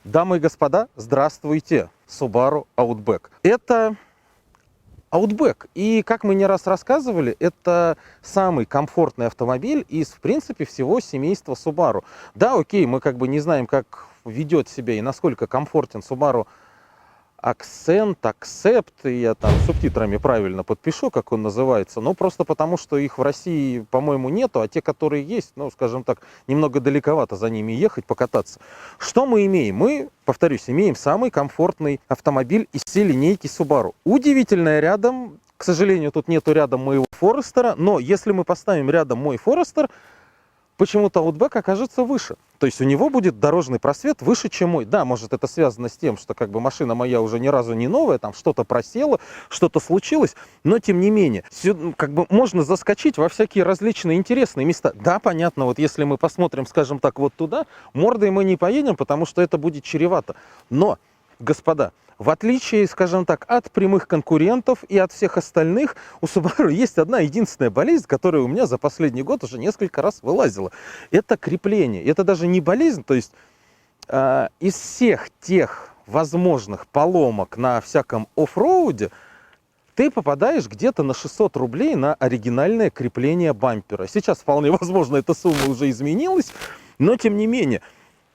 Дамы и господа, здравствуйте! Subaru Outback. Это Outback. И, как мы не раз рассказывали, это самый комфортный автомобиль из, в принципе, всего семейства Subaru. Да, окей, мы как бы не знаем, как ведет себя и насколько комфортен Subaru Accent, Accept, и я там субтитрами правильно подпишу, как он называется, но просто потому, что их в России, по-моему, нету, а те, которые есть, ну, скажем так, немного далековато за ними ехать, покататься. Что мы имеем? Мы, повторюсь, имеем самый комфортный автомобиль из всей линейки Subaru. Удивительное рядом, к сожалению, тут нету рядом моего Forester, но если мы поставим рядом мой Forester, почему-то Outback окажется выше. То есть у него будет дорожный просвет выше, чем мой. Да, может, это связано с тем, что как бы машина моя уже ни разу не новая, там что-то просело, что-то случилось, но тем не менее, как бы можно заскочить во всякие различные интересные места. Да, понятно, вот если мы посмотрим, скажем так, вот туда, мордой мы не поедем, потому что это будет чревато. Но, господа, в отличие, скажем так, от прямых конкурентов и от всех остальных, у Subaru есть одна единственная болезнь, которая у меня за последний год уже несколько раз вылазила. Это крепление. Это даже не болезнь, то есть из всех тех возможных поломок на всяком оффроуде ты попадаешь где-то на 600 рублей на оригинальное крепление бампера. Сейчас вполне возможно эта сумма уже изменилась, но тем не менее.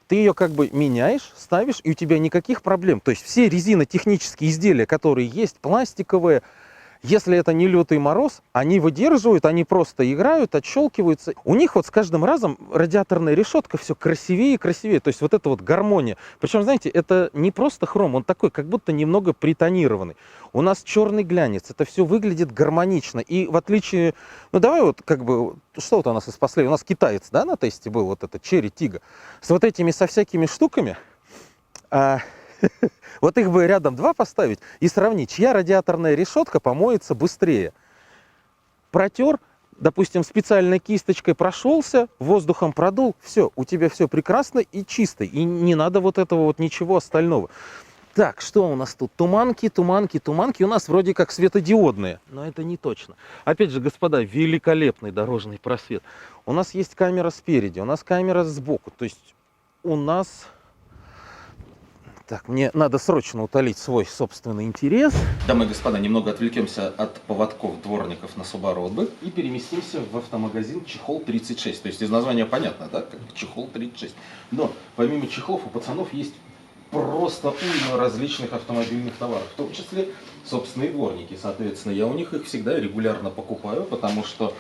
Ты ее как бы меняешь, ставишь, и у тебя никаких проблем. То есть все резинотехнические изделия, которые есть, пластиковые, если это не лютый мороз, они выдерживают, они просто играют, отщелкиваются. У них вот с каждым разом радиаторная решетка все красивее и красивее. То есть вот эта вот гармония. Причем, знаете, это не просто хром, он такой, как будто немного притонированный. У нас черный глянец, это все выглядит гармонично. И в отличие, ну давай вот как бы, что вот у нас из последнего, у нас китаец, да, на тесте был, вот это Cherry Tiggo, с вот этими, со всякими штуками. Вот их бы рядом два поставить и сравнить, чья радиаторная решетка помоется быстрее. Протер, допустим, специальной кисточкой прошелся, воздухом продул, все, у тебя все прекрасно и чисто, и не надо вот этого вот ничего остального. Так, что у нас тут? Туманки, туманки, туманки. У нас вроде как светодиодные, но это не точно. Опять же, господа, великолепный дорожный просвет. У нас есть камера спереди, у нас камера сбоку, то есть у нас... Так, мне надо срочно утолить свой собственный интерес. Дамы и господа, немного отвлекемся от поводков дворников на Subaru Outback и переместимся в автомагазин Чехол 36. То есть из названия понятно, да, как Чехол 36. Но помимо чехлов у пацанов есть просто уйма различных автомобильных товаров, в том числе собственные дворники. Соответственно, я у них их всегда регулярно покупаю, потому что,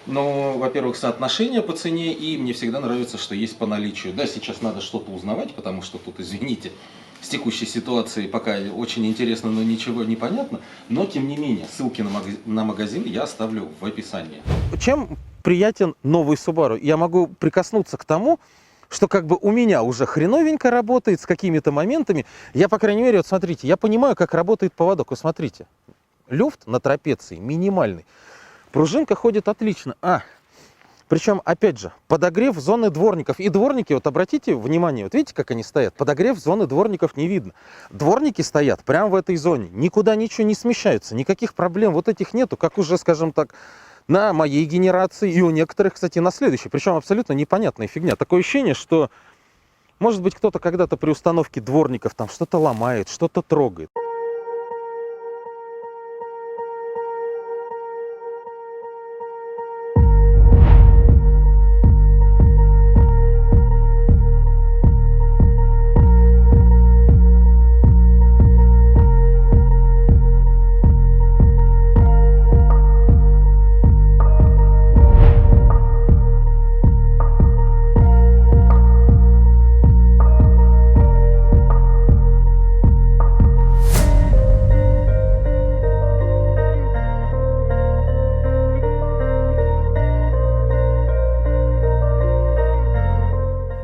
ну, во-первых, соотношение по цене, и мне всегда нравится, что есть по наличию. Да, сейчас надо что-то узнавать, потому что тут, извините, с текущей ситуацией пока очень интересно, но ничего не понятно. Но, тем не менее, ссылки на магазин я оставлю в описании. Чем приятен новый Subaru? Я могу прикоснуться к тому, что как бы у меня уже хреновенько работает с какими-то моментами. Я, по крайней мере, вот смотрите, я понимаю, как работает поводок. Вы смотрите, люфт на трапеции минимальный. Пружинка ходит отлично. Причем, опять же, подогрев зоны дворников. И дворники, вот обратите внимание, вот видите, как они стоят? Подогрев зоны дворников не видно. Дворники стоят прямо в этой зоне. Никуда ничего не смещаются. Никаких проблем вот этих нету, как уже, скажем так, на моей генерации. И у некоторых, кстати, на следующей. Причем абсолютно непонятная фигня. Такое ощущение, что, может быть, кто-то когда-то при установке дворников там что-то ломает, что-то трогает.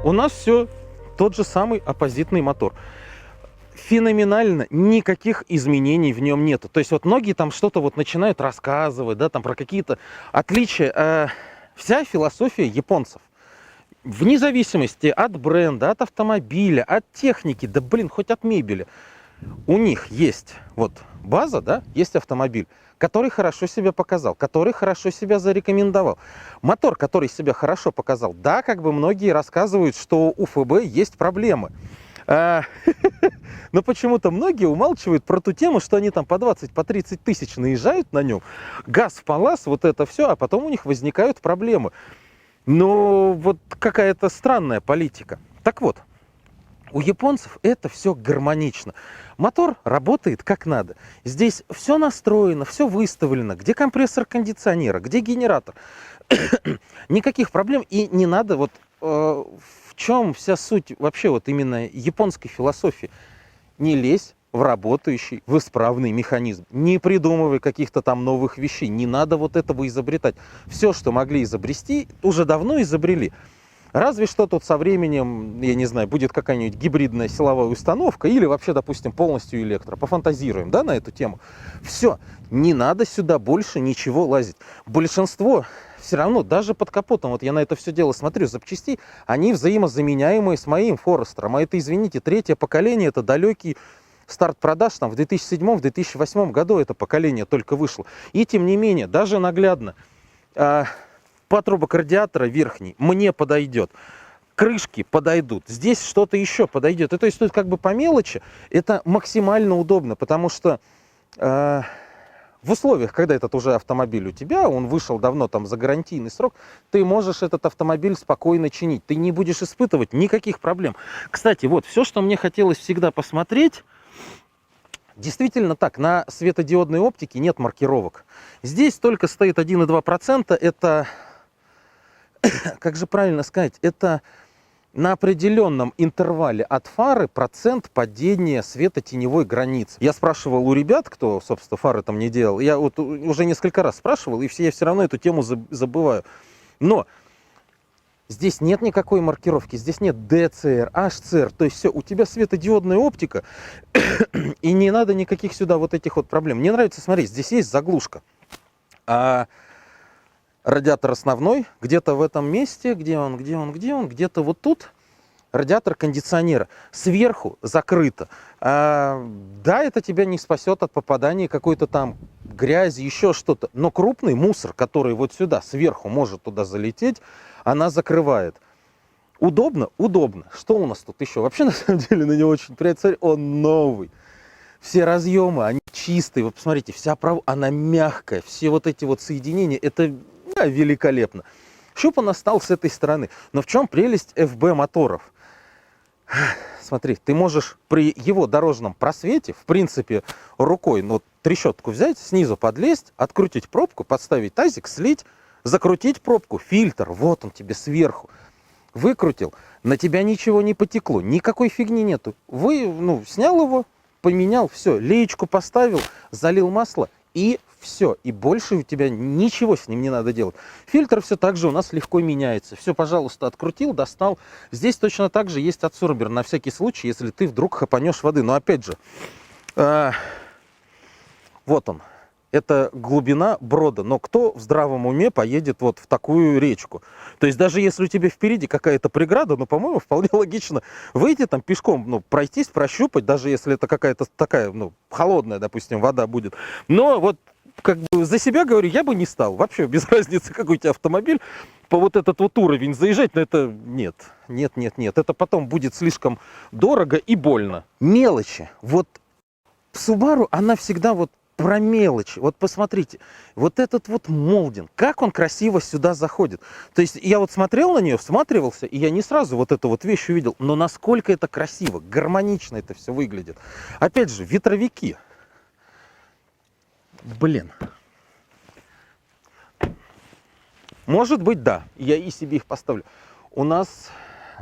У нас все тот же самый оппозитный мотор. Феноменально, никаких изменений в нем нету. То есть вот многие там что-то вот начинают рассказывать, да, там про какие-то отличия. Вся философия японцев, вне зависимости от бренда, от автомобиля, от техники, да блин, хоть от мебели, у них есть вот база, да, есть автомобиль, который хорошо себя показал, который хорошо себя зарекомендовал. Мотор, который себя хорошо показал. Да, как бы многие рассказывают, что у ФБ есть проблемы. А, Но почему-то многие умалчивают про ту тему, что они там по 20, по 30 тысяч наезжают на нем, газ в палас, вот это все, а потом у них возникают проблемы. Но вот какая-то странная политика. Так вот, у японцев это все гармонично. Мотор работает как надо. Здесь все настроено, все выставлено. Где компрессор кондиционера, где генератор. Никаких проблем. И не надо вот в чем вся суть вообще вот именно японской философии. Не лезь в работающий, в исправный механизм. Не придумывай каких-то там новых вещей. Не надо вот этого изобретать. Все, что могли изобрести, уже давно изобрели. Разве что тут со временем, я не знаю, будет какая-нибудь гибридная силовая установка или вообще, допустим, полностью электро. Пофантазируем, да, на эту тему. Все, не надо сюда больше ничего лазить. Большинство все равно, даже под капотом, вот я на это все дело смотрю, запчастей, они взаимозаменяемые с моим Форестером. А это, извините, третье поколение, это далекий старт продаж, там в 2007-2008 году это поколение только вышло. И тем не менее, даже наглядно, патрубок радиатора верхний мне подойдет, крышки подойдут, здесь что-то еще подойдет. И то есть тут как бы по мелочи это максимально удобно, потому что в условиях, когда этот уже автомобиль у тебя, он вышел давно там за гарантийный срок, ты можешь этот автомобиль спокойно чинить, ты не будешь испытывать никаких проблем. Кстати, вот все, что мне хотелось всегда посмотреть. Действительно так, на светодиодной оптике нет маркировок. Здесь только стоит 1,2%. Это, как же правильно сказать, это на определенном интервале от фары процент падения светотеневой границы. Я спрашивал у ребят, кто, собственно, фары там не делал. Я вот уже несколько раз спрашивал, и я все равно эту тему забываю. Но здесь нет никакой маркировки, здесь нет DCR, HCR, то есть все, у тебя светодиодная оптика, и не надо никаких сюда вот этих вот проблем. Мне нравится, смотри, здесь есть заглушка. Радиатор основной, где-то в этом месте, где он, где-то вот тут радиатор кондиционера. Сверху закрыто. Да, это тебя не спасет от попадания какой-то там грязи, еще что-то. Но крупный мусор, который вот сюда, сверху может туда залететь, она закрывает. Удобно? Удобно. Что у нас тут еще? Вообще, на самом деле, на него очень приятно смотреть. Он новый. Все разъемы, они чистые. Вы посмотрите, вся она мягкая. Все вот эти вот соединения, это великолепно. Щуп он остался с этой стороны. Но в чем прелесть FB моторов? Смотри, ты можешь при его дорожном просвете, в принципе, рукой, ну, трещотку взять, снизу подлезть, открутить пробку, подставить тазик, слить, закрутить пробку, фильтр, вот он тебе сверху. Выкрутил, на тебя ничего не потекло, никакой фигни нету. Снял его, поменял, все, леечку поставил, залил масло и все. И больше у тебя ничего с ним не надо делать. Фильтр все так же у нас легко меняется. Все, пожалуйста, открутил, достал. Здесь точно так же есть адсорбер на всякий случай, если ты вдруг хапанешь воды. Но опять же, вот он. Это глубина брода. Но кто в здравом уме поедет вот в такую речку? То есть даже если у тебя впереди какая-то преграда, по-моему, вполне логично выйти там пешком, пройтись, прощупать, даже если это какая-то такая, холодная, допустим, вода будет. Но вот как бы за себя говорю, я бы не стал. Вообще без разницы, какой у тебя автомобиль. По вот этот вот уровень заезжать, но это нет. Это потом будет слишком дорого и больно. Мелочи. Вот Subaru, она всегда вот про мелочи. Вот посмотрите, вот этот вот молдинг, как он красиво сюда заходит. То есть я вот смотрел на нее, всматривался, и я не сразу вот эту вот вещь увидел, но насколько это красиво, гармонично это все выглядит. Опять же, ветровики. Блин. Может быть, да, я и себе их поставлю. У нас,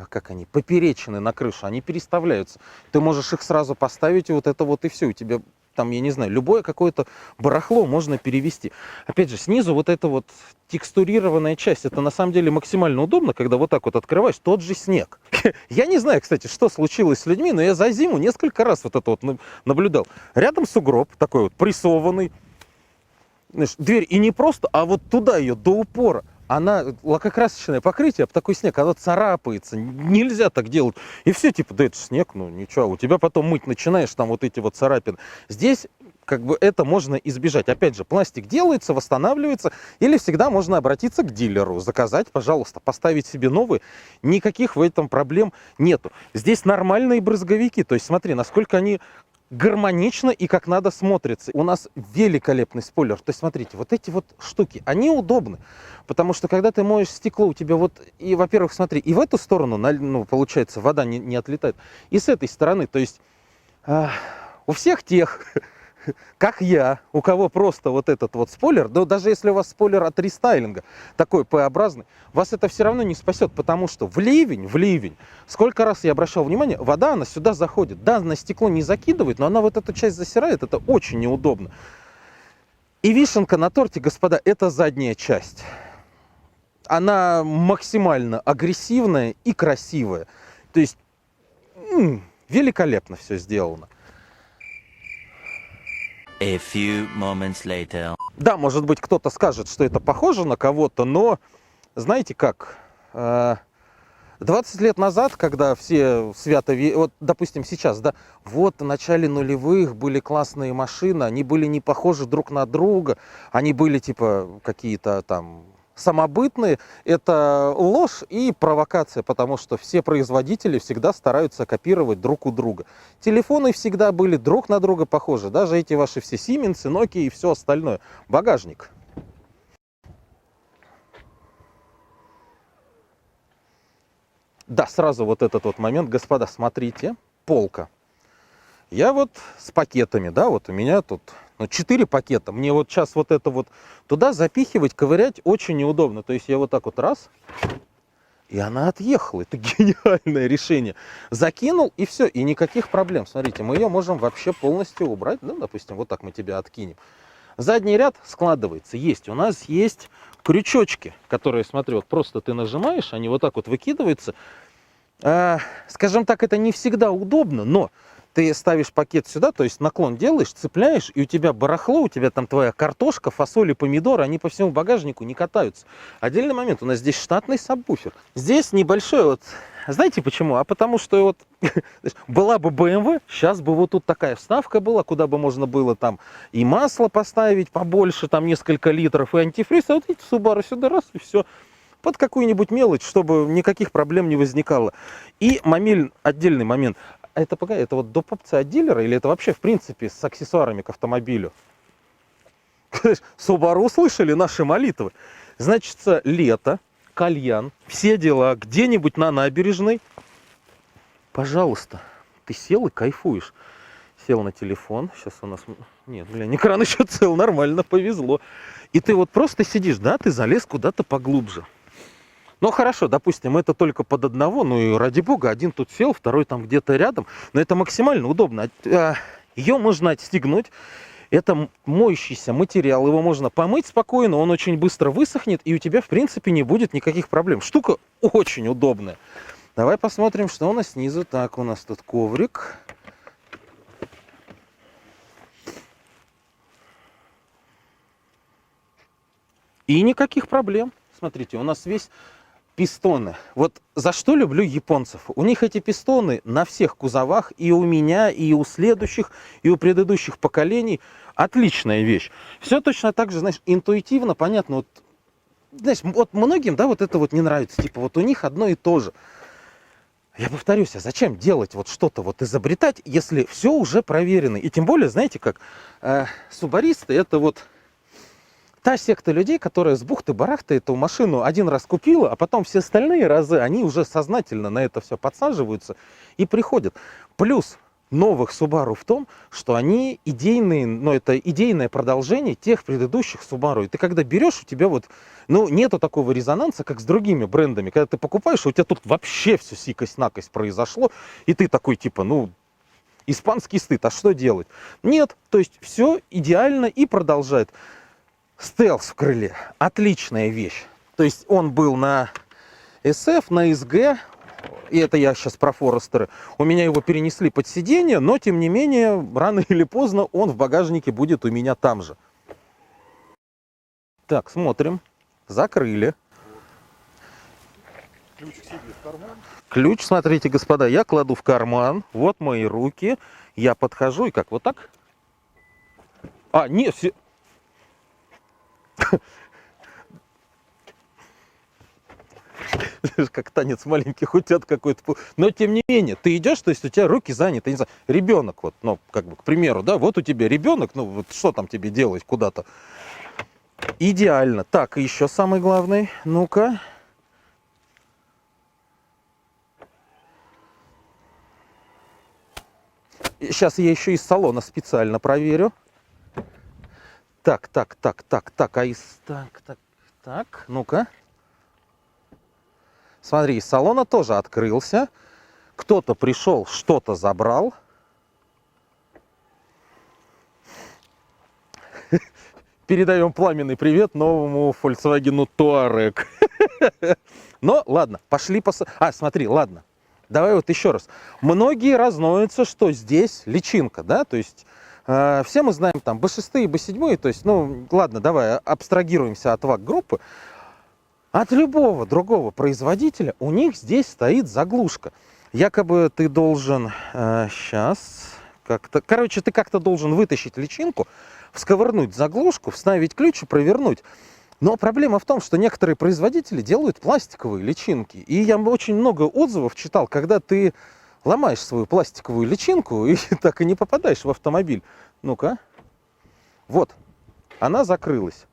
как они, поперечины на крышу, они переставляются. Ты можешь их сразу поставить, и вот это вот и все. У тебя там, я не знаю, любое какое-то барахло можно перевести. Опять же, снизу вот эта вот текстурированная часть, это на самом деле максимально удобно, когда вот так вот открываешь, тот же снег. Я не знаю, кстати, что случилось с людьми, но я за зиму несколько раз вот это вот наблюдал. Рядом сугроб такой вот прессованный. Знаешь, дверь и не просто, а вот туда ее до упора. Она лакокрасочное покрытие, об такой снег, оно царапается, нельзя так делать. И все, типа, да это снег, ничего, у тебя потом мыть начинаешь, там вот эти вот царапины. Здесь как бы это можно избежать. Опять же, пластик делается, восстанавливается, или всегда можно обратиться к дилеру, заказать, пожалуйста, поставить себе новый. Никаких в этом проблем нету. Здесь нормальные брызговики, то есть смотри, насколько они гармонично и как надо смотрится. У нас великолепный спойлер. То есть, смотрите, вот эти вот штуки, они удобны. Потому что, когда ты моешь стекло, у тебя вот, и, во-первых, смотри, и в эту сторону, ну, получается, вода не отлетает, и с этой стороны. То есть, у всех тех, как я, у кого просто вот этот вот спойлер, да даже если у вас спойлер от рестайлинга, такой П-образный, вас это все равно не спасет, потому что в ливень, сколько раз я обращал внимание, вода, она сюда заходит. Да, на стекло не закидывает, но она вот эту часть засирает, это очень неудобно. И вишенка на торте, господа, это задняя часть. Она максимально агрессивная и красивая. То есть, великолепно все сделано. A few moments later. Да, может быть, кто-то скажет, что это похоже на кого-то, но знаете как, 20 лет назад, когда все свято, вот, допустим, сейчас, да, вот в начале нулевых были классные машины, они были не похожи друг на друга, они были типа какие-то там самобытные, это ложь и провокация, потому что все производители всегда стараются копировать друг у друга. Телефоны всегда были друг на друга похожи, даже эти ваши все Siemens, Nokia и все остальное. Багажник. Да, сразу вот этот вот момент, господа, смотрите, полка. Я вот с пакетами, да, вот у меня тут 4 пакета. Мне вот сейчас вот это вот туда запихивать, ковырять очень неудобно. То есть я вот так вот раз, и она отъехала. Это гениальное решение. Закинул, и все, и никаких проблем. Смотрите, мы ее можем вообще полностью убрать. Ну, допустим, вот так мы тебя откинем. Задний ряд складывается. Есть. У нас есть крючочки, которые, смотри, вот просто ты нажимаешь, они вот так вот выкидываются. Скажем так, это не всегда удобно, но ты ставишь пакет сюда, то есть наклон делаешь, цепляешь, и у тебя барахло, у тебя там твоя картошка, фасоль и помидоры, они по всему багажнику не катаются. Отдельный момент, у нас здесь штатный сабвуфер. Здесь небольшой вот, знаете почему? А потому что вот была бы BMW, сейчас бы вот тут такая вставка была, куда бы можно было там и масло поставить побольше, там несколько литров, и антифриз, а вот эти Subaru сюда раз, и все. Под какую-нибудь мелочь, чтобы никаких проблем не возникало. И отдельный момент. Это погоди, это вот доп. Опция от дилера или это вообще в принципе с аксессуарами к автомобилю? Subaru услышали наши молитвы. Значит, лето, кальян, все дела, где-нибудь на набережной. Пожалуйста, ты сел и кайфуешь. Сел на телефон. Сейчас у нас... Нет, блин, экран еще цел, нормально, повезло. И ты вот просто сидишь, да, ты залез куда-то поглубже. Ну хорошо, допустим, это только под одного, ну и ради бога, один тут сел, второй там где-то рядом, но это максимально удобно. Ее можно отстегнуть, это моющийся материал, его можно помыть спокойно, он очень быстро высохнет, и у тебя, в принципе, не будет никаких проблем. Штука очень удобная. Давай посмотрим, что у нас снизу. Так, у нас тут коврик. И никаких проблем. Смотрите, у нас весь... Пистоны. Вот за что люблю японцев. У них эти пистоны на всех кузовах, и у меня, и у следующих, и у предыдущих поколений. Отличная вещь. Все точно так же, знаешь, интуитивно, понятно. Вот, знаешь, вот многим, да, вот это вот не нравится. Типа вот у них одно и то же. Я повторюсь, а зачем делать вот что-то вот изобретать, если все уже проверено? И тем более, знаете, как субаристы, это вот... Та секта людей, которая с бухты-барахты эту машину один раз купила, а потом все остальные разы, они уже сознательно на это все подсаживаются и приходят. Плюс новых Subaru в том, что они идейные, но это идейное продолжение тех предыдущих Subaru. И ты когда берешь, у тебя вот, ну, нету такого резонанса, как с другими брендами. Когда ты покупаешь, у тебя тут вообще все сикость-накость произошло, и ты такой типа, ну, испанский стыд, а что делать? Нет, то есть все идеально и продолжает. Стелс в крыле. Отличная вещь. То есть он был на SF, на SG. И это я сейчас про Форестеры. У меня его перенесли под сиденье, но тем не менее, рано или поздно он в багажнике будет у меня там же. Так, смотрим. Закрыли. Ключ к себе в карман. Ключ, смотрите, господа, я кладу в карман. Вот мои руки. Я подхожу и как вот так. А, нет, как танец маленьких утят какой-то. Но тем не менее, ты идешь, то есть у тебя руки заняты, не знаю, ребенок вот, ну, как бы, к примеру, да, вот у тебя ребенок, ну, вот что там тебе делать куда-то? Идеально. Так, и еще самый главный, ну-ка. Сейчас я еще из салона специально проверю. Так, ну-ка. Смотри, из салона тоже открылся. Кто-то пришел, что-то забрал. Передаем пламенный привет новому Volkswagen Touareg. Но ладно, пошли смотри, ладно. Давай вот еще раз. Многие разнуются, что здесь личинка, да, то есть все мы знаем там B6 и B7, то есть, ну, ладно, давай абстрагируемся от ВАГ-группы. От любого другого производителя у них здесь стоит заглушка. Якобы ты должен ты как-то должен вытащить личинку, всковырнуть заглушку, вставить ключ и провернуть. Но проблема в том, что некоторые производители делают пластиковые личинки. И я очень много отзывов читал, когда ты ломаешь свою пластиковую личинку и так и не попадаешь в автомобиль. Ну-ка. Вот. Она закрылась.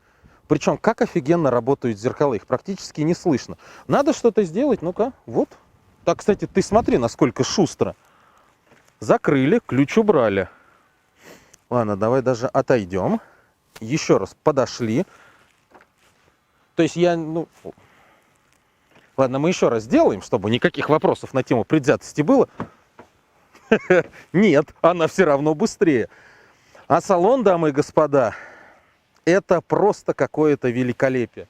Причем как офигенно работают зеркала, их практически не слышно. Надо что-то сделать, ну-ка, вот. Так, кстати, ты смотри, насколько шустро. Закрыли, ключ убрали. Ладно, давай даже отойдем. Еще раз подошли. То есть ладно, мы еще раз сделаем, чтобы никаких вопросов на тему предвзятости было. Нет, она все равно быстрее. А салон, дамы и господа, это просто какое-то великолепие.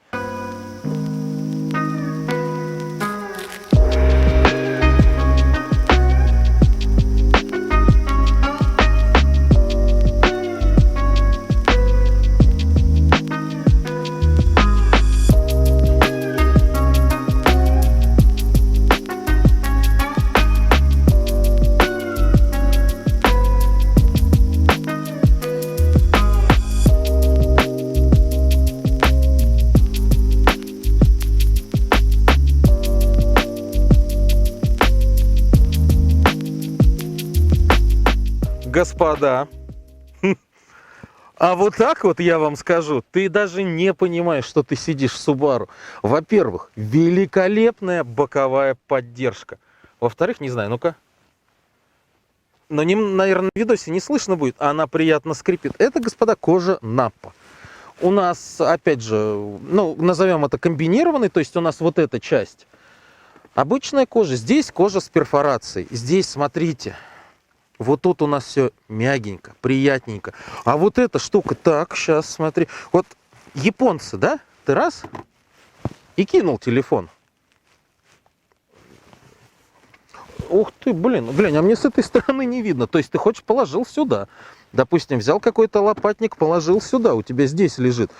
Господа, а вот так вот я вам скажу, ты даже не понимаешь, что ты сидишь в Subaru. Во-первых, великолепная боковая поддержка. Во-вторых, не знаю, ну-ка. Но, наверное, на видосе не слышно будет, а она приятно скрипит. Это, господа, кожа Наппа. У нас, опять же, ну, назовем это комбинированный, то есть у нас вот эта часть. Обычная кожа, здесь кожа с перфорацией. Здесь, смотрите. Вот тут у нас все мягенько, приятненько. А вот эта штука, так, сейчас смотри. Вот японцы, да? Ты раз и кинул телефон. Ух ты, блин, глянь, а мне с этой стороны не видно. То есть ты хочешь, положил сюда. Допустим, взял какой-то лопатник, положил сюда. У тебя здесь лежит.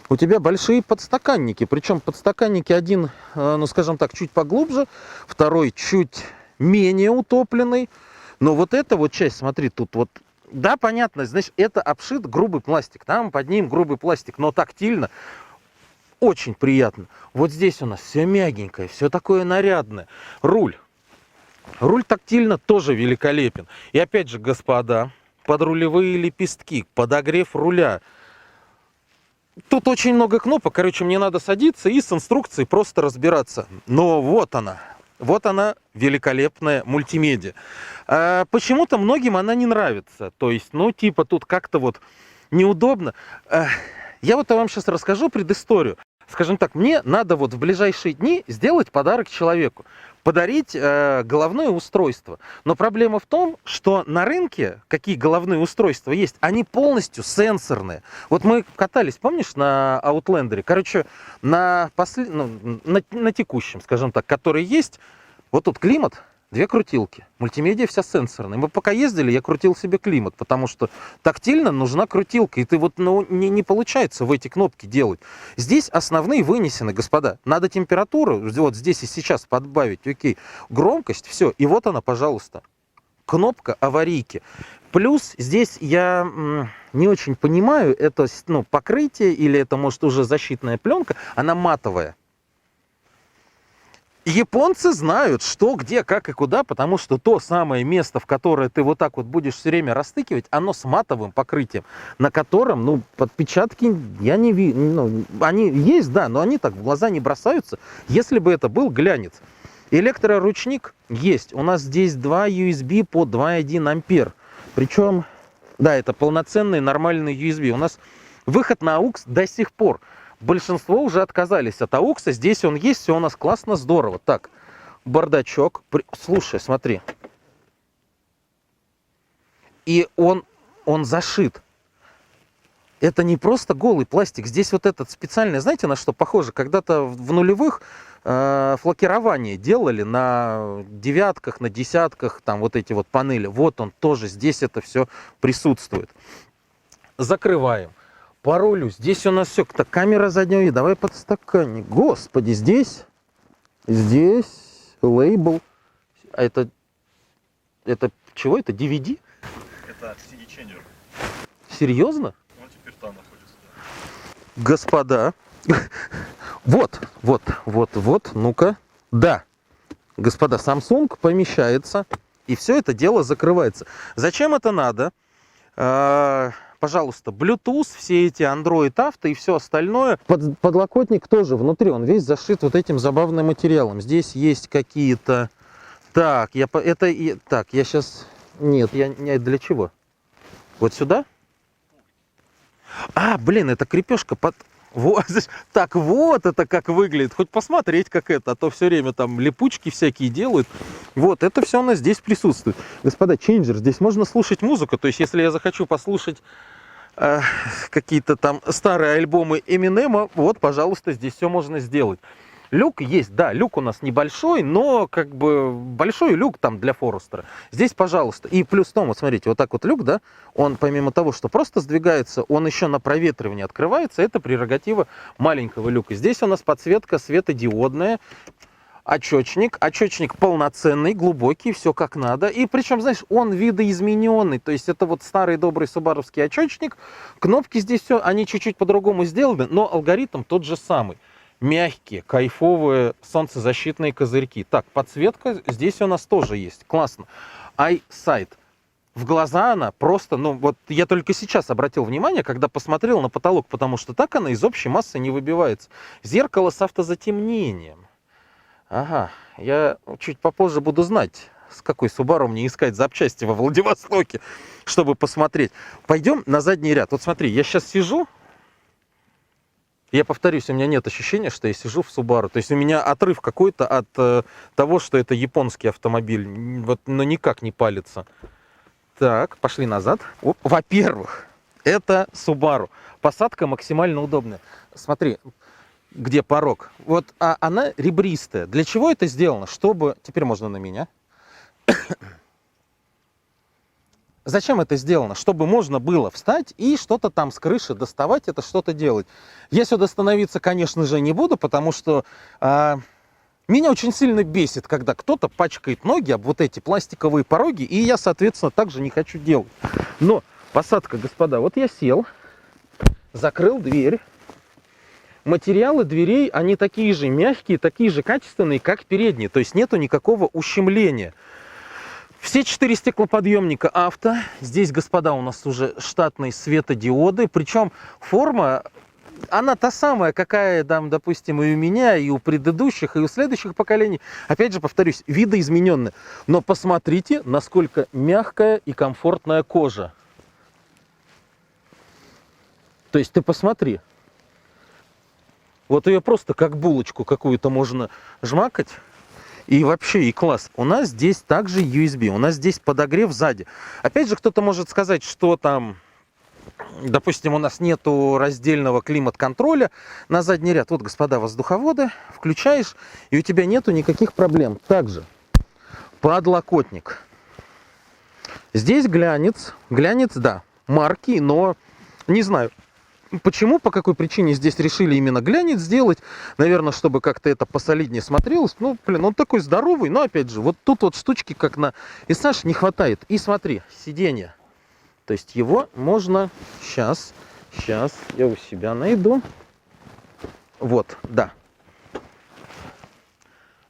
У тебя большие подстаканники. Причем подстаканники один, ну скажем так, чуть поглубже. Второй чуть менее утопленный. Но вот эта вот часть, смотри, тут вот, да, понятно, значит, это обшит грубый пластик, там под ним грубый пластик, но тактильно очень приятно. Вот здесь у нас все мягенькое, все такое нарядное. Руль тактильно тоже великолепен. И опять же, господа, подрулевые лепестки, подогрев руля. Тут очень много кнопок, короче, мне надо садиться и с инструкцией просто разбираться. Но вот она. Вот она, великолепная мультимедиа. Почему-то многим она не нравится. То есть, ну, типа, тут как-то вот неудобно. Я вот вам сейчас расскажу предысторию. Скажем так, мне надо вот в ближайшие дни сделать подарок человеку. Подарить головное устройство. Но проблема в том, что на рынке, какие головные устройства есть, они полностью сенсорные. Вот мы катались, помнишь, на Outlander? Короче, на текущем, скажем так, который есть, вот тут климат, 2 крутилки. Мультимедиа вся сенсорная. Мы пока ездили, я крутил себе климат, потому что тактильно нужна крутилка. И ты вот не получается в эти кнопки делать. Здесь основные вынесены, господа. Надо температуру вот здесь и сейчас подбавить. Окей. Громкость, все. И вот она, пожалуйста. Кнопка аварийки. Плюс здесь я не очень понимаю, это покрытие или это, может, уже защитная пленка, она матовая. Японцы знают, что, где, как и куда, потому что то самое место, в которое ты вот так вот будешь все время растыкивать, оно с матовым покрытием, на котором, подпечатки, я не вижу, они есть, да, но они так в глаза не бросаются, если бы это был глянец. Электроручник есть. У нас здесь 2 USB по 2,1 ампер. Причем, да, это полноценный нормальный USB. У нас выход на AUX до сих пор. Большинство уже отказались от AUX. Здесь он есть, все у нас классно, здорово. Так, бардачок. Слушай, смотри. И он зашит. Это не просто голый пластик. Здесь вот этот специальный, знаете, на что похоже? Когда-то в нулевых флакирование делали на девятках, на десятках, там вот эти вот панели. Вот он тоже, здесь это все присутствует. Закрываем. Паролю. Здесь у нас все. Так, камера заднего вида. Давай подстаканник. Господи, здесь лейбл. А это чего? Это DVD? Это CD-ченджер. Серьезно? Он теперь там находится. Господа. Вот, ну-ка. Да. Господа, Samsung помещается. И все это дело закрывается. Зачем это надо? Пожалуйста, Bluetooth, все эти Android Auto и все остальное. Подлокотник тоже внутри, он весь зашит вот этим забавным материалом. Здесь есть какие-то... Так, я сейчас... Нет, я для чего? Вот сюда? Блин, это крепежка под... Вот, так вот это как выглядит. Хоть посмотреть, как это, а то все время там липучки всякие делают. Вот, это все у нас здесь присутствует. Господа, ченджер, здесь можно слушать музыку. То есть, если я захочу послушать какие-то там старые альбомы Эминема, вот, пожалуйста, здесь все можно сделать. Люк есть, да, люк у нас небольшой, но как бы большой люк там для Форестера. Здесь, пожалуйста. И плюс в том, вот смотрите, вот так вот люк, да, он помимо того, что просто сдвигается, он еще на проветривание открывается. Это прерогатива маленького люка. Здесь у нас подсветка светодиодная. Очечник полноценный, глубокий, все как надо. И причем, знаешь, он видоизмененный. То есть это вот старый добрый субаровский очечник. Кнопки здесь все, они чуть-чуть по-другому сделаны, но алгоритм тот же самый. Мягкие, кайфовые солнцезащитные козырьки. Так, подсветка здесь у нас тоже есть. Классно. iSight. В глаза она просто, вот я только сейчас обратил внимание, когда посмотрел на потолок, потому что так она из общей массы не выбивается. Зеркало с автозатемнением. Ага, я чуть попозже буду знать, с какой Subaru мне искать запчасти во Владивостоке, чтобы посмотреть. Пойдем на задний ряд. Вот смотри, я сейчас сижу, я повторюсь, у меня нет ощущения, что я сижу в Subaru. То есть у меня отрыв какой-то от того, что это японский автомобиль. Вот, но никак не палится. Так, пошли назад. Во-первых, это Subaru. Посадка максимально удобная. Смотри, где порог. Вот она ребристая. Для чего это сделано? Чтобы... Теперь можно на меня. Зачем это сделано? Чтобы можно было встать и что-то там с крыши доставать, это что-то делать. Я сюда становиться, конечно же, не буду, потому что меня очень сильно бесит, когда кто-то пачкает ноги об вот эти пластиковые пороги, и я, соответственно, также не хочу делать. Но посадка, господа, вот я сел, закрыл дверь. Материалы дверей, они такие же мягкие, такие же качественные, как передние. То есть нету никакого ущемления. Все 4 стеклоподъемника авто. Здесь, господа, у нас уже штатные светодиоды. Причем форма, она та самая, какая, там, допустим, и у меня, и у предыдущих, и у следующих поколений. Опять же, повторюсь, видоизмененная. Но посмотрите, насколько мягкая и комфортная кожа. То есть ты посмотри. Вот ее просто как булочку какую-то можно жмакать. И вообще, и класс. У нас здесь также USB. У нас здесь подогрев сзади. Опять же, кто-то может сказать, что там, допустим, у нас нету раздельного климат-контроля на задний ряд. Вот, господа, воздуховоды. Включаешь, и у тебя нету никаких проблем. Также подлокотник. Здесь глянец. Глянец, да, марки, но не знаю. Почему, по какой причине здесь решили именно глянец сделать? Наверное, чтобы как-то это посолиднее смотрелось. Ну, блин, он такой здоровый, но опять же, вот тут вот штучки, как на Исаш, не хватает. И смотри, сиденье. То есть его можно... Сейчас я у себя найду. Вот, да.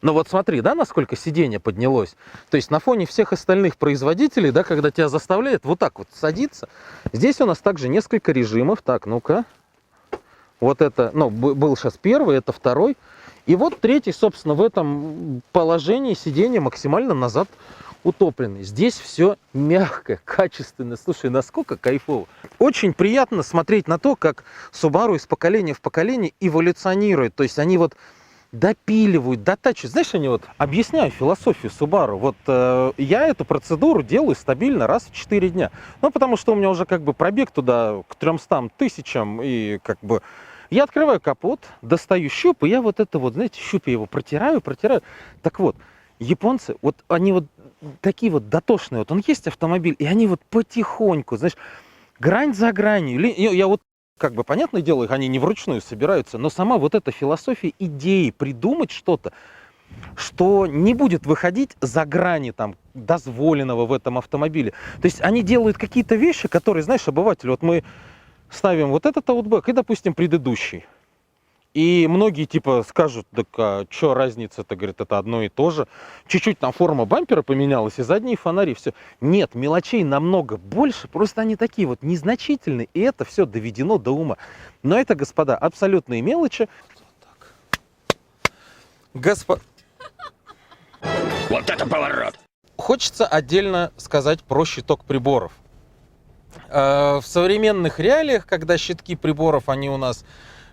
Но вот смотри, да, насколько сиденье поднялось. То есть на фоне всех остальных производителей, да, когда тебя заставляют вот так вот садиться, здесь у нас также несколько режимов. Так, ну-ка. Вот это, ну, был сейчас первый, это второй. И вот третий, собственно, в этом положении сиденье максимально назад утопленный. Здесь все мягкое, качественное. Слушай, насколько кайфово. Очень приятно смотреть на то, как Subaru из поколения в поколение эволюционирует. То есть они вот допиливают, дотачивают. Знаешь, они вот объясняю философию Subaru. Вот я эту процедуру делаю стабильно раз в 4 дня. Ну, потому что у меня уже как бы пробег туда к 300 тысячам. И как бы я открываю капот, достаю щуп, и я вот это вот, знаете, щуп я его протираю. Так вот, японцы, вот они вот такие вот дотошные. Вот он есть автомобиль, и они вот потихоньку, знаешь, грань за гранью. Я вот как бы, понятное дело, их они не вручную собираются, но сама вот эта философия идеи придумать что-то, что не будет выходить за грани там дозволенного в этом автомобиле. То есть они делают какие-то вещи, которые, знаешь, обыватель, вот мы ставим вот этот Outback и, допустим, предыдущий. И многие типа скажут, так а что разница-то, говорит, это одно и то же. Чуть-чуть там форма бампера поменялась, и задние фонари, все. Нет, мелочей намного больше, просто они такие вот незначительные, и это все доведено до ума. Но это, господа, абсолютные мелочи. Вот это поворот! Хочется отдельно сказать про щиток приборов. В современных реалиях, когда щитки приборов, они у нас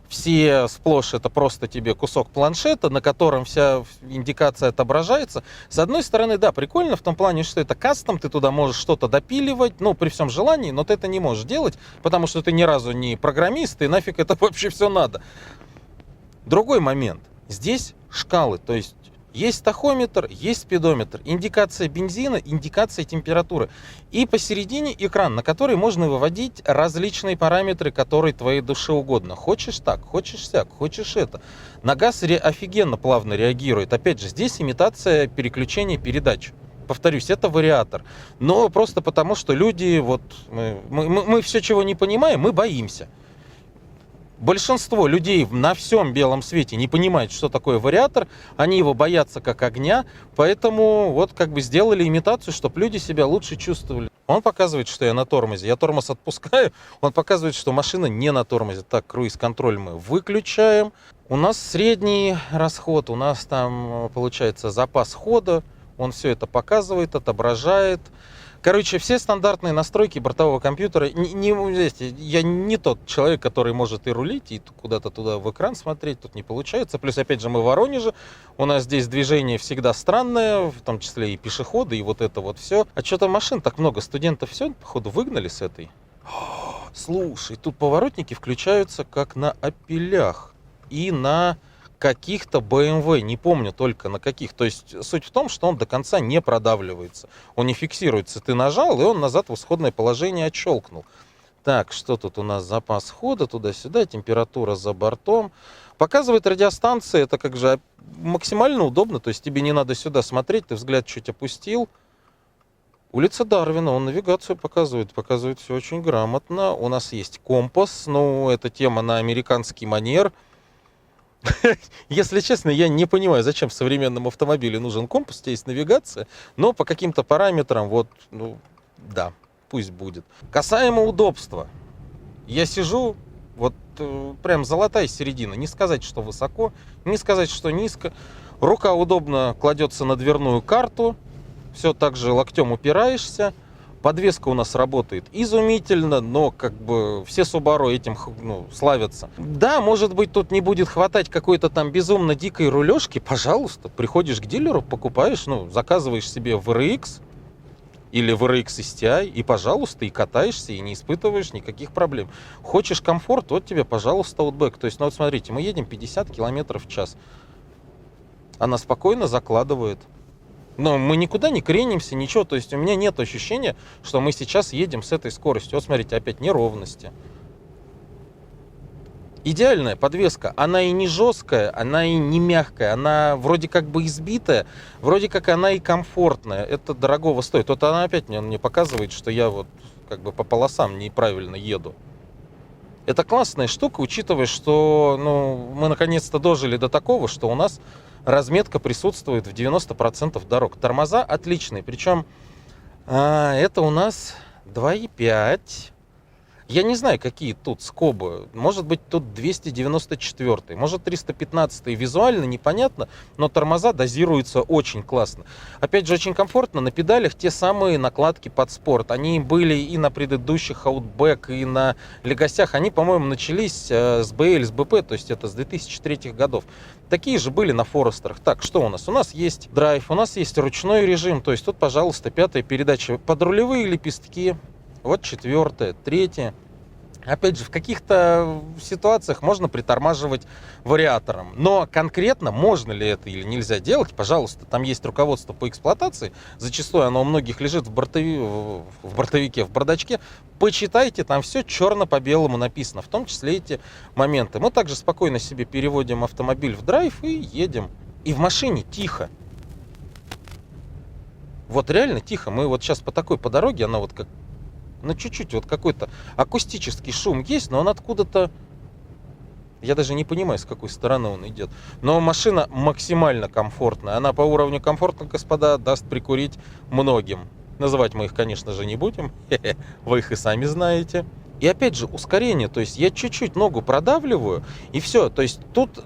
все сплошь, это просто тебе кусок планшета, на котором вся индикация отображается. С одной стороны, да, прикольно в том плане, что это кастом, ты туда можешь что-то допиливать, ну, при всем желании, но ты это не можешь делать, потому что ты ни разу не программист, и нафиг это вообще все надо. Другой момент. Здесь шкалы, то есть есть тахометр, есть спидометр, индикация бензина, индикация температуры. И посередине экран, на который можно выводить различные параметры, которые твоей душе угодно. Хочешь так, хочешь сяк, хочешь это. На газ офигенно плавно реагирует. Опять же, здесь имитация переключения передач. Повторюсь, это вариатор. Но просто потому, что люди, вот мы все, чего не понимаем, мы боимся. Большинство людей на всем белом свете не понимают, что такое вариатор, они его боятся как огня, поэтому вот как бы сделали имитацию, чтобы люди себя лучше чувствовали. Он показывает, что я на тормозе, я тормоз отпускаю, он показывает, что машина не на тормозе. Так, круиз-контроль мы выключаем. У нас средний расход, у нас там получается запас хода, он все это показывает, отображает. Короче, все стандартные настройки бортового компьютера. Я не тот человек, который может и рулить, и куда-то туда в экран смотреть. Тут не получается. Плюс, опять же, мы в Воронеже. У нас здесь движение всегда странное, в том числе и пешеходы, и вот это вот все. А что-то машин так много. Студентов все, походу, выгнали с этой. Слушай, тут поворотники включаются как на «Опелях» и на каких-то BMW, не помню только на каких. То есть суть в том, что он до конца не продавливается. Он не фиксируется. Ты нажал, и он назад в исходное положение отщелкнул. Так, что тут у нас? Запас хода туда-сюда, температура за бортом. Показывает радиостанция, это как же максимально удобно. То есть тебе не надо сюда смотреть, ты взгляд чуть опустил. Улица Дарвина, он навигацию показывает все очень грамотно. У нас есть компас, ну, это тема на американский манер. Если честно, я не понимаю, зачем в современном автомобиле нужен компас, у тебя есть навигация, но по каким-то параметрам, вот, ну, да, пусть будет. Касаемо удобства. Я сижу, вот, прям золотая середина. Не сказать, что высоко, не сказать, что низко. Рука удобно кладется на дверную карту, все так же локтем упираешься. Подвеска у нас работает изумительно, но как бы все Subaru этим славятся. Да, может быть, тут не будет хватать какой-то там безумно дикой рулежки. Пожалуйста, приходишь к дилеру, покупаешь, заказываешь себе VRX или VRX STI, и, пожалуйста, и катаешься, и не испытываешь никаких проблем. Хочешь комфорт, вот тебе, пожалуйста, Outback. То есть, вот смотрите, мы едем 50 км в час. Она спокойно закладывает. Но мы никуда не кренимся, ничего. То есть у меня нет ощущения, что мы сейчас едем с этой скоростью. Вот смотрите, опять неровности. идеальная подвеска. Она и не жесткая, она и не мягкая, она вроде как бы избитая, вроде как она и комфортная. Это дорогого стоит. Вот она опять мне показывает, что я вот как бы по полосам неправильно еду. Это классная штука, учитывая, что мы наконец-то дожили до такого, что у нас разметка присутствует в 90% дорог. Тормоза отличные, причем это у нас 2,5. Я не знаю, какие тут скобы. Может быть, тут 294, может 315. Визуально непонятно, но тормоза дозируются очень классно. Опять же, очень комфортно. На педалях те самые накладки под спорт. Они были и на предыдущих Outback, и на Легосях. Они, по-моему, начались с BL, с BP, то есть это с 2003 годов. Такие же были на Форестерах. Так, что у нас? У нас есть драйв, у нас есть ручной режим. То есть тут, пожалуйста, 5-я передача. Подрулевые лепестки. Вот 4-я, 3-я. Опять же, в каких-то ситуациях можно притормаживать вариатором. Но конкретно можно ли это или нельзя делать, пожалуйста, там есть руководство по эксплуатации. Зачастую оно у многих лежит в бортовике, в бардачке. Почитайте, там все черно по белому написано, в том числе эти моменты. Мы также спокойно себе переводим автомобиль в драйв и едем. И в машине тихо. Вот реально тихо. Мы вот сейчас по дороге, она вот как... чуть-чуть вот какой-то акустический шум есть, но он откуда-то... Я даже не понимаю, с какой стороны он идет. Но машина максимально комфортная. Она по уровню комфорта, господа, даст прикурить многим. Называть мы их, конечно же, не будем. Вы их и сами знаете. И опять же, ускорение. То есть я чуть-чуть ногу продавливаю, и все. То есть тут...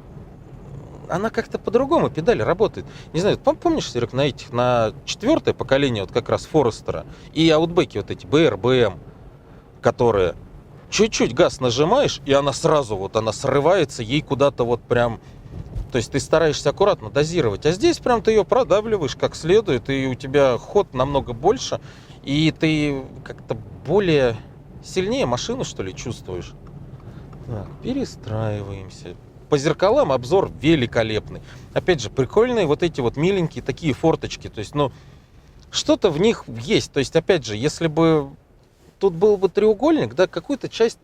Она как-то по-другому, педаль работает. Не знаю, помнишь, Серег, на 4-е поколение вот как раз Форестера и Outback вот эти BR, BM, которые чуть-чуть газ нажимаешь, и она сразу вот, она срывается, ей куда-то вот прям... То есть ты стараешься аккуратно дозировать. А здесь прям ты ее продавливаешь как следует, и у тебя ход намного больше, и ты как-то более сильнее машину, что ли, чувствуешь. Так, перестраиваемся. По зеркалам обзор великолепный. Опять же, прикольные вот эти вот миленькие такие форточки. То есть, что-то в них есть. То есть, опять же, если бы тут был бы треугольник, да, какую-то часть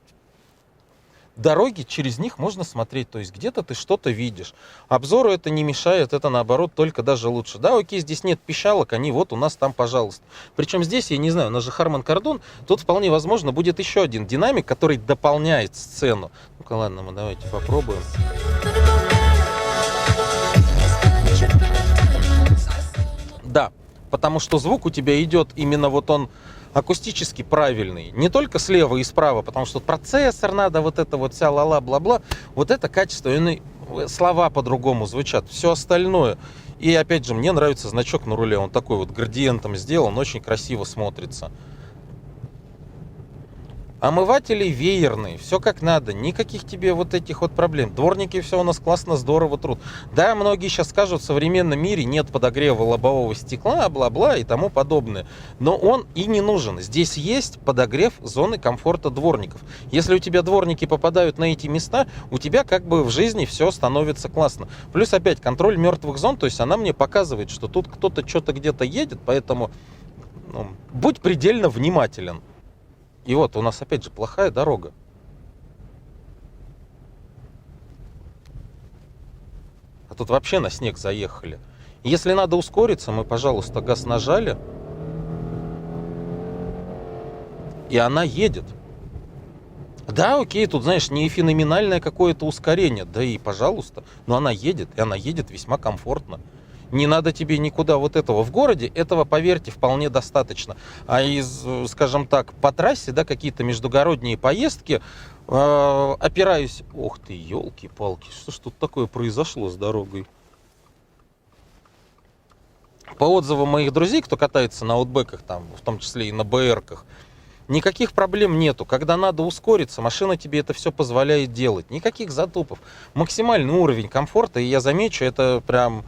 дороги через них можно смотреть. То есть, где-то ты что-то видишь. Обзору это не мешает, это наоборот только даже лучше. Да, окей, здесь нет пищалок, они вот у нас там, пожалуйста. Причем здесь, я не знаю, у нас же Harman Kardon, тут вполне возможно будет еще один динамик, который дополняет сцену. Ну-ка, ладно, мы давайте попробуем. Да, потому что звук у тебя идет именно вот он акустически правильный. Не только слева и справа, потому что процессор надо, вот это вот вся ла-ла, бла-бла. Вот это качество, слова по-другому звучат. Все остальное. И опять же, мне нравится значок на руле. Он такой вот градиентом сделан, очень красиво смотрится. Омыватели веерные, все как надо, никаких тебе вот этих вот проблем. Дворники все у нас классно, здорово трут. Да, многие сейчас скажут, в современном мире нет подогрева лобового стекла, бла-бла и тому подобное. Но он и не нужен. Здесь есть подогрев зоны комфорта дворников. Если у тебя дворники попадают на эти места, у тебя как бы в жизни все становится классно. Плюс опять контроль мертвых зон, то есть она мне показывает, что тут кто-то что-то где-то едет, поэтому будь предельно внимателен. И вот у нас опять же плохая дорога. А тут вообще на снег заехали. Если надо ускориться, мы, пожалуйста, газ нажали. И она едет. Да, окей, тут, знаешь, не феноменальное какое-то ускорение. Да и, пожалуйста. Но она едет, и она едет весьма комфортно. Не надо тебе никуда вот этого. В городе этого, поверьте, вполне достаточно. А скажем так, по трассе, да, какие-то междугородние поездки, опираюсь... Ох ты, елки-палки, что ж тут такое произошло с дорогой? По отзывам моих друзей, кто катается на аутбеках, там, в том числе и на БРках, никаких проблем нету. Когда надо ускориться, машина тебе это все позволяет делать. Никаких затупов. Максимальный уровень комфорта, и я замечу, это прям...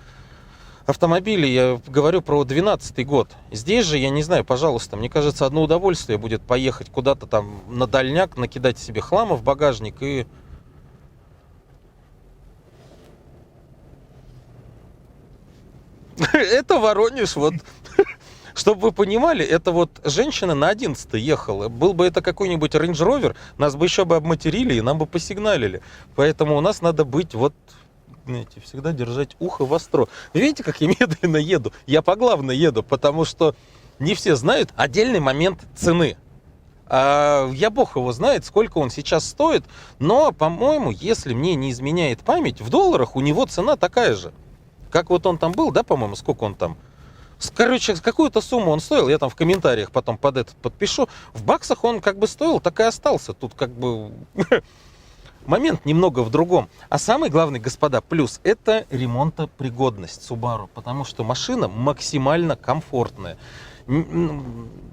Автомобили, я говорю про 2012 год. Здесь же, я не знаю, пожалуйста, мне кажется, одно удовольствие будет поехать куда-то там на дальняк, накидать себе хлама в багажник и... Это Воронеж, вот. Чтобы вы понимали, это вот женщина на 11 ехала. Был бы это какой-нибудь Range Rover, нас бы еще бы обматерили и нам бы посигналили. Поэтому у нас надо быть вот, знаете, всегда держать ухо востро. Видите, как я медленно еду? Я поглавно еду, потому что не все знают отдельный момент цены. Я бог его знает, сколько он сейчас стоит, но, по-моему, если мне не изменяет память, в долларах у него цена такая же. Как вот он там был, да, по-моему, сколько он там? Короче, какую-то сумму он стоил, я там в комментариях потом под этот подпишу. В баксах он как бы стоил, так и остался. Тут как бы момент немного в другом. А самый главный, господа, плюс, это ремонтопригодность Subaru, потому что машина максимально комфортная.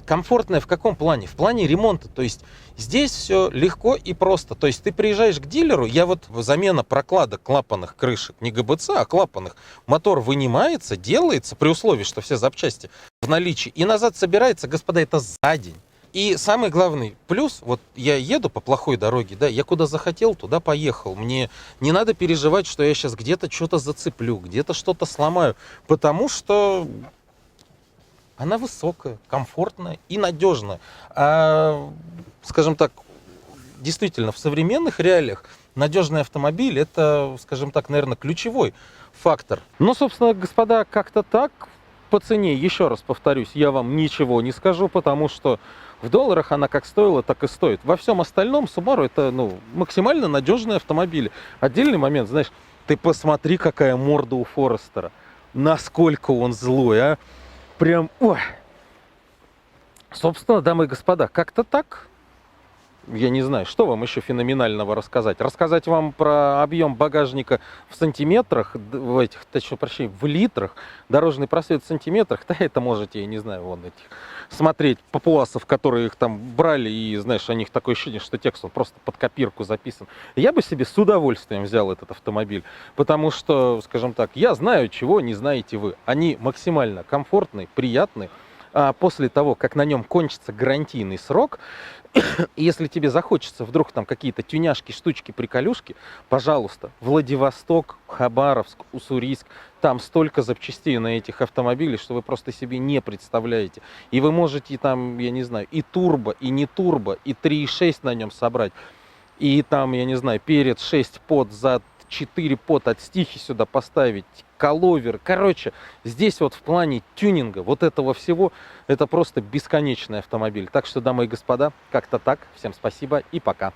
Комфортная в каком плане? В плане ремонта. То есть здесь все легко и просто. То есть ты приезжаешь к дилеру, я вот замена прокладок клапанных крышек, не ГБЦ, а клапанных, мотор вынимается, делается, при условии, что все запчасти в наличии, и назад собирается, господа, это за день. И самый главный плюс, вот я еду по плохой дороге, да, я куда захотел, туда поехал. Мне не надо переживать, что я сейчас где-то что-то зацеплю, где-то что-то сломаю, потому что она высокая, комфортная и надежная. Скажем так, действительно, в современных реалиях надежный автомобиль — это, скажем так, наверное, ключевой фактор. Ну, собственно, господа, как-то так. По цене, еще раз повторюсь, я вам ничего не скажу, потому что в долларах она как стоила, так и стоит. Во всем остальном Subaru — это, максимально надежный автомобиль. Отдельный момент, знаешь, ты посмотри, какая морда у Форестера. Насколько он злой, а. Прям, ой. Собственно, дамы и господа, как-то так. Я не знаю, что вам еще феноменального рассказать. Рассказать вам про объем багажника в сантиметрах, в литрах, дорожный просвет в сантиметрах, да, это можете, я не знаю, вон этих, смотреть папуасов, которые их там брали, и, знаешь, у них такое ощущение, что текст он просто под копирку записан. Я бы себе с удовольствием взял этот автомобиль, потому что, скажем так, я знаю, чего не знаете вы. Они максимально комфортные, приятные. А после того, как на нем кончится гарантийный срок, если тебе захочется вдруг там какие-то тюняшки, штучки, приколюшки, пожалуйста, Владивосток, Хабаровск, Уссурийск, там столько запчастей на этих автомобилях, что вы просто себе не представляете. И вы можете там, я не знаю, и турбо, и не турбо, и 3.6 на нем собрать, и там, я не знаю, перед 6 под, зад 4 под от стихи сюда поставить, коловер. Короче, здесь вот в плане тюнинга вот этого всего, это просто бесконечный автомобиль. Так что, дамы и господа, как-то так. Всем спасибо и пока.